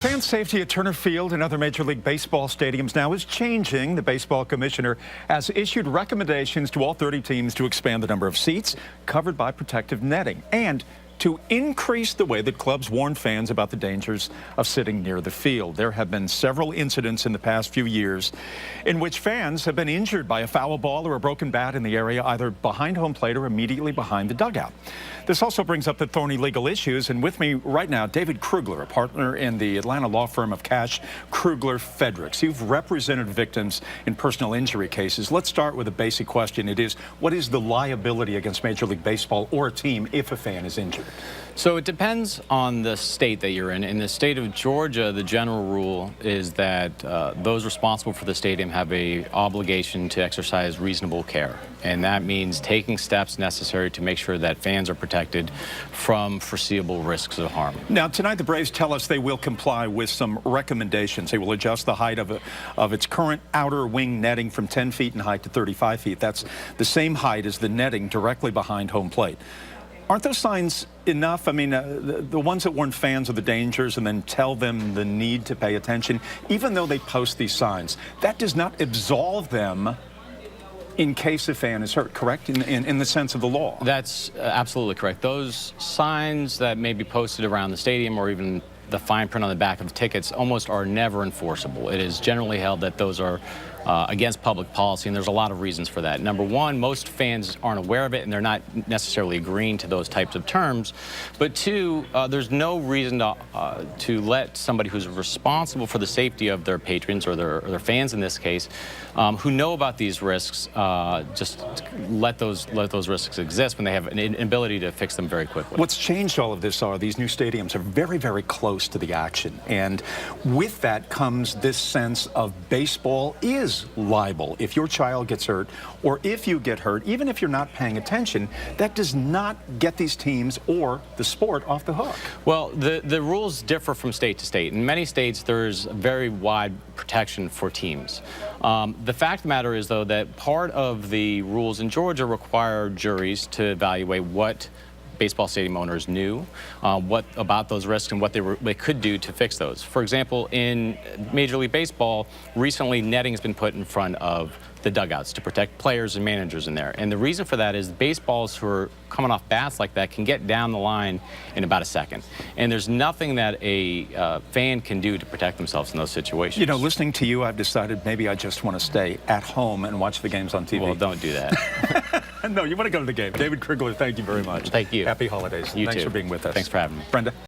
Fan safety at Turner Field and other Major League Baseball stadiums now is changing. The baseball commissioner has issued recommendations to all 30 teams to expand the number of seats covered by protective netting and to increase the way that clubs warn fans about the dangers of sitting near the field. There have been several incidents in the past few years in which fans have been injured by a foul ball or a broken bat in the area, either behind home plate or immediately behind the dugout. This also brings up the thorny legal issues, and with me right now, David Krugler, a partner in the Atlanta law firm of Cash, Krugler, Fredericks. You've represented victims in personal injury cases. Let's start with a basic question. It is, what is the liability against Major League Baseball or a team if a fan is injured? So it depends on the state that you're in. In the state of Georgia, the general rule is that those responsible for the stadium have an obligation to exercise reasonable care. And that means taking steps necessary to make sure that fans are protected from foreseeable risks of harm. Now, tonight the Braves tell us they will comply with some recommendations. They will adjust the height of its current outer wing netting from 10 feet in height to 35 feet. That's the same height as the netting directly behind home plate. Aren't those signs enough? I mean, the ones that warn fans of the dangers and then tell them the need to pay attention, even though they post these signs, that does not absolve them in case a fan is hurt, correct? In the sense of the law. That's absolutely correct. Those signs that may be posted around the stadium or even the fine print on the back of the tickets almost are never enforceable. It is generally held that those are against public policy, and there's a lot of reasons for that. Number one, most fans aren't aware of it, and they're not necessarily agreeing to those types of terms. But two, there's no reason to let somebody who's responsible for the safety of their patrons or their fans in this case, who know about these risks, just let those risks exist when they have an ability to fix them very quickly. What's changed all of this are these new stadiums are very, very close to the action, and with that comes this sense of baseball is liable if your child gets hurt or if you get hurt, even if you're not paying attention. That does not get ththese teams or the sport off the hook. Well, the rules differ from state to state. In many states, there's very wide protection for teams. The fact of the matter is, though, that part of the rules in Georgia require juries to evaluate what baseball stadium owners knew, what about those risks and what they could do to fix those. For example, in Major League Baseball, recently netting has been put in front of the dugouts to protect players and managers in there. And the reason for that is baseballs who are coming off bats like that can get down the line in about a second. And there's nothing that a fan can do to protect themselves in those situations. You know, listening to you, I've decided maybe I just want to stay at home and watch the games on TV. Well, don't do that. No, you want to go to the game. David Krugler, thank you very much. Thank you. Happy holidays. You Thanks too. for being with us. Thanks for having me. Brenda.